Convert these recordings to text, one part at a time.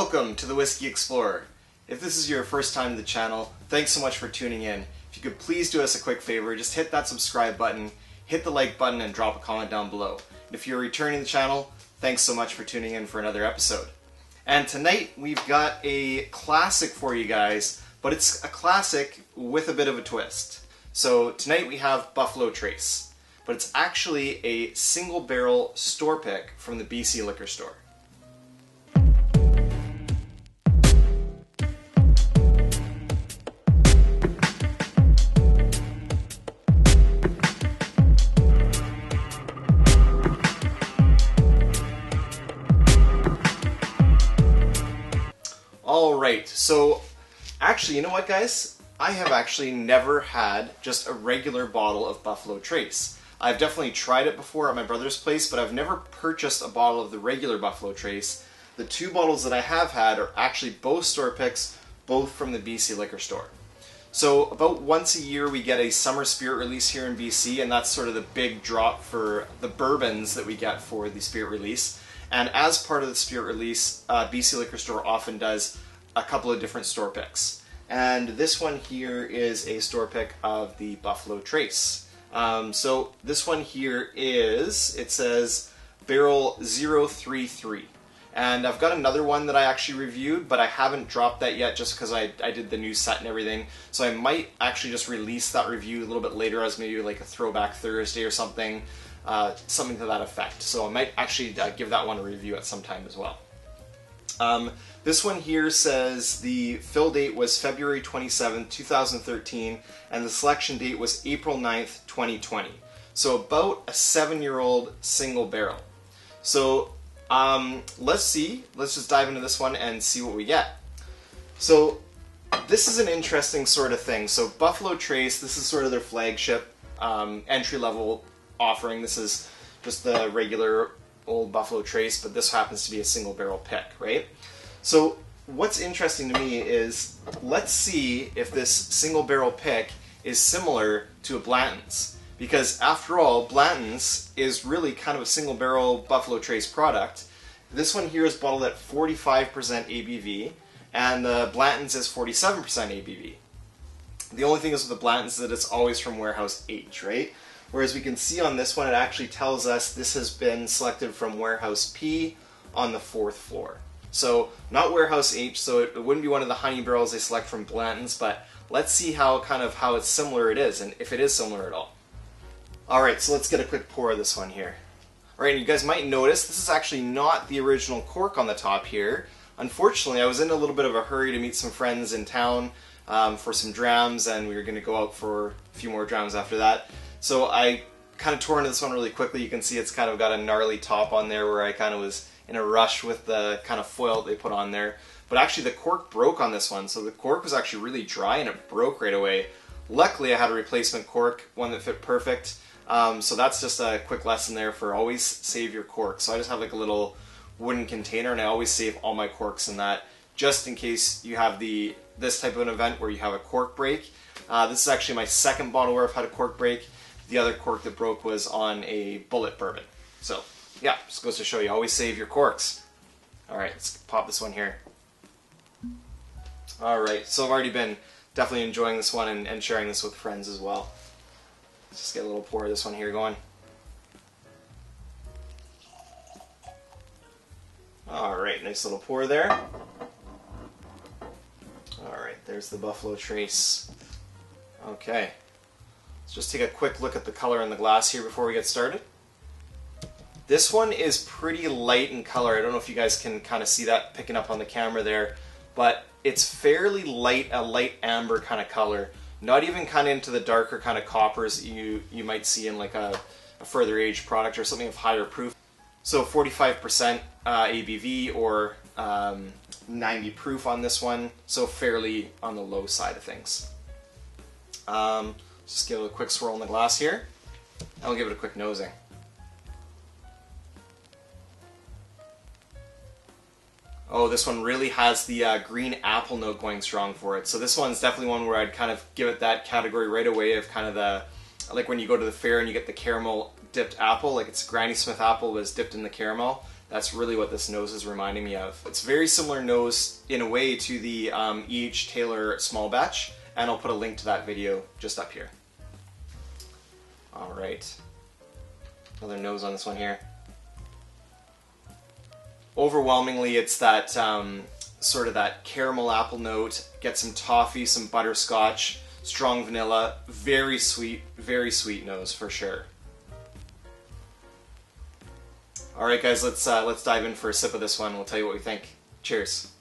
Welcome to the Whiskey Explorer. If this is your first time to the channel, thanks so much for tuning in. If you could please do us a quick favor, just hit that subscribe button, hit the like button, and drop a comment down below. And if you're returning to the channel, thanks so much for tuning in for another episode. And tonight we've got a classic for you guys, but it's a classic with a bit of a twist. So tonight we have Buffalo Trace, but it's actually a single barrel store pick from the BC liquor store. Alright, so actually, you know what guys? I have actually never had just a regular bottle of Buffalo Trace. I've definitely tried it before at my brother's place, but I've never purchased a bottle of the regular Buffalo Trace. The two bottles that I have had are actually both store picks, both from the BC liquor store. So about once a year we get a summer spirit release here in BC, and that's sort of the big drop for the bourbons that we get for the spirit release. And as part of the spirit release, BC liquor store often does a couple of different store picks. And this one here is a store pick of the Buffalo Trace. So this one here is, it says barrel 033. And I've got another one that I actually reviewed, but I haven't dropped that yet just because I did the new set and everything. So I might actually just release that review a little bit later as maybe like a throwback Thursday or something. Something to that effect. So I might actually give that one a review at some time as well. This one here says the fill date was February 27, 2013, and the selection date was April 9th, 2020. So about a 7-year-old single barrel. So let's just dive into this one and see what we get. So this is an interesting sort of thing. So Buffalo Trace, this is sort of their flagship entry-level offering. This is just the regular old Buffalo Trace, but this happens to be a single barrel pick, right? So what's interesting to me is, let's see if this single barrel pick is similar to a Blanton's. Because after all, Blanton's is really kind of a single barrel Buffalo Trace product. This one here is bottled at 45% ABV, and the Blanton's is 47% ABV. The only thing is with the Blanton's is that it's always from warehouse H, right? Whereas we can see on this one, it actually tells us this has been selected from warehouse P on the 4th floor. So not warehouse H, so it wouldn't be one of the honey barrels they select from Blanton's, but let's see how it's similar it is, and if it is similar at all. Alright, so let's get a quick pour of this one here. Alright, you guys might notice this is actually not the original cork on the top here. Unfortunately, I was in a little bit of a hurry to meet some friends in town for some drams, and we were going to go out for a few more drams after that. So I kind of tore into this one really quickly. You can see it's kind of got a gnarly top on there where I kind of was in a rush with the kind of foil they put on there. But actually the cork broke on this one, so the cork was actually really dry and it broke right away. Luckily I had a replacement cork, one that fit perfect. So that's just a quick lesson there for always save your cork. So I just have like a little wooden container, and I always save all my corks in that, just in case you have this type of an event where you have a cork break. This is actually my second bottle where I've had a cork break. The other cork that broke was on a bullet bourbon. So yeah, just goes to show you, always save your corks. Alright, let's pop this one here. Alright, so I've already been definitely enjoying this one and sharing this with friends as well. Let's just get a little pour of this one here going. Alright, nice little pour there. Alright, there's the Buffalo Trace. Okay. Let's just take a quick look at the color in the glass here before we get started. This one is pretty light in color. I don't know if you guys can kind of see that picking up on the camera there, but it's fairly light, a light amber kind of color. Not even kind of into the darker kind of coppers that you might see in like a further aged product or something of higher proof. So 45% ABV or 90 proof on this one, so fairly on the low side of things. Just give it a quick swirl in the glass here, and we'll give it a quick nosing. Oh, this one really has the green apple note going strong for it. So this one's definitely one where I'd kind of give it that category right away of kind of the, like when you go to the fair and you get the caramel dipped apple, like it's Granny Smith apple was dipped in the caramel. That's really what this nose is reminding me of. It's very similar nose in a way to the E.H. Taylor small batch, and I'll put a link to that video just up here. Alright, another nose on this one here. Overwhelmingly, it's that sort of that caramel apple note, get some toffee, some butterscotch, strong vanilla, very sweet nose for sure. Alright guys, let's dive in for a sip of this one. We'll tell you what we think. Cheers.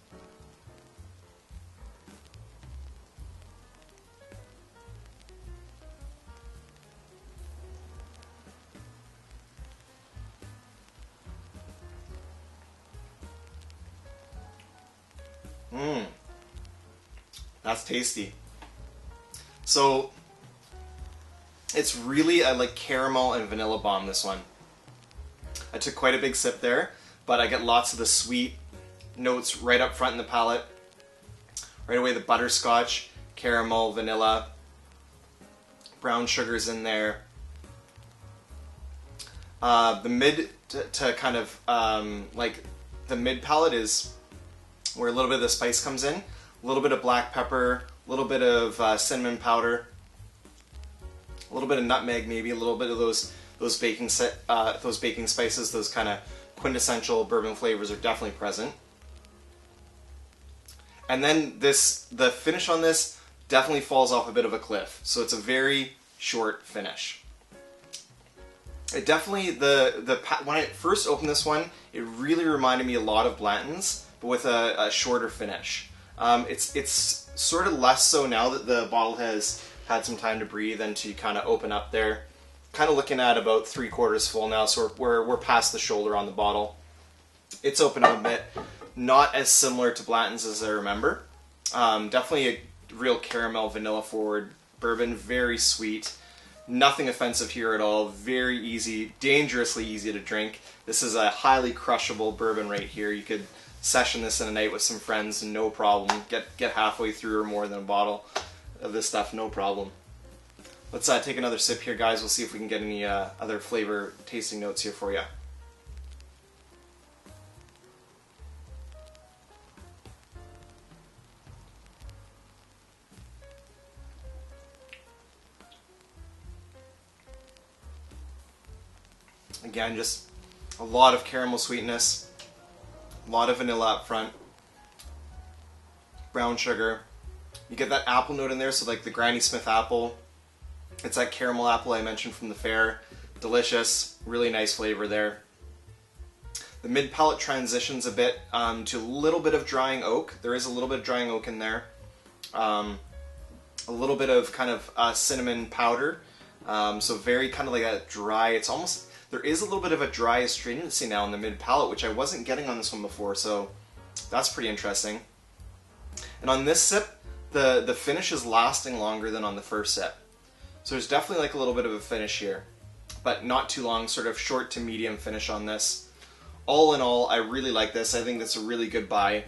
That's tasty. So it's really a like caramel and vanilla bomb, this one. I took quite a big sip there, but I get lots of the sweet notes right up front in the palate. Right away the butterscotch, caramel, vanilla, brown sugar's in there. The mid to kind of like the mid palate is where a little bit of the spice comes in. A little bit of black pepper, a little bit of cinnamon powder, a little bit of nutmeg, maybe a little bit of those baking spices, those kind of quintessential bourbon flavors are definitely present. And then the finish on this definitely falls off a bit of a cliff. So it's a very short finish. It definitely when I first opened this one, it really reminded me a lot of Blanton's, but with a shorter finish. It's sort of less so now that the bottle has had some time to breathe and to kind of open up there. Kind of looking at about 3/4 full now, so we're past the shoulder on the bottle. It's opened up a bit. Not as similar to Blanton's as I remember. Definitely a real caramel vanilla forward bourbon, very sweet. Nothing offensive here at all. Very easy, dangerously easy to drink. This is a highly crushable bourbon right here. You could session this in a night with some friends, no problem. Get halfway through or more than a bottle of this stuff, no problem. Let's take another sip here, guys. We'll see if we can get any other flavor tasting notes here for you. Again, just a lot of caramel sweetness, a lot of vanilla up front, brown sugar. You get that apple note in there, so like the Granny Smith apple. It's that caramel apple I mentioned from the fair. Delicious, really nice flavor there. The mid palate transitions a bit to a little bit of drying oak. There is a little bit of drying oak in there. A little bit of kind of cinnamon powder. So very kind of like a dry, it's almost, there is a little bit of a dry astringency now in the mid palate, which I wasn't getting on this one before, so that's pretty interesting. And on this sip, the finish is lasting longer than on the first sip. So there's definitely like a little bit of a finish here, but not too long, sort of short to medium finish on this. All in all, I really like this. I think that's a really good buy.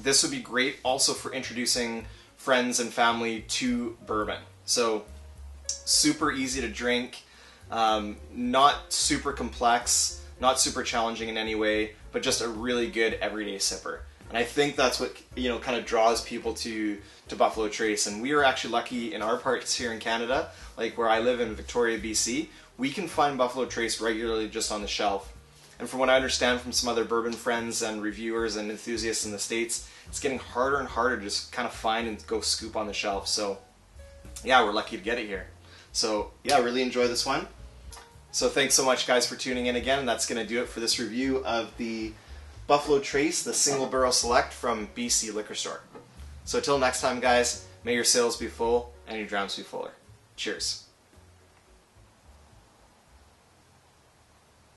This would be great also for introducing friends and family to bourbon. So super easy to drink, not super complex, not super challenging in any way, but just a really good everyday sipper. And I think that's what, you know, kind of draws people to Buffalo Trace. And we are actually lucky in our parts here in Canada, like where I live in Victoria, BC, we can find Buffalo Trace regularly just on the shelf. And from what I understand from some other bourbon friends and reviewers and enthusiasts in the States, it's getting harder and harder to just kind of find and go scoop on the shelf. So yeah, we're lucky to get it here. So yeah, really enjoy this one. So thanks so much, guys, for tuning in again. And that's going to do it for this review of the Buffalo Trace, the Single Barrel Select from BC Liquor Store. So till next time, guys, may your sales be full and your drowns be fuller. Cheers.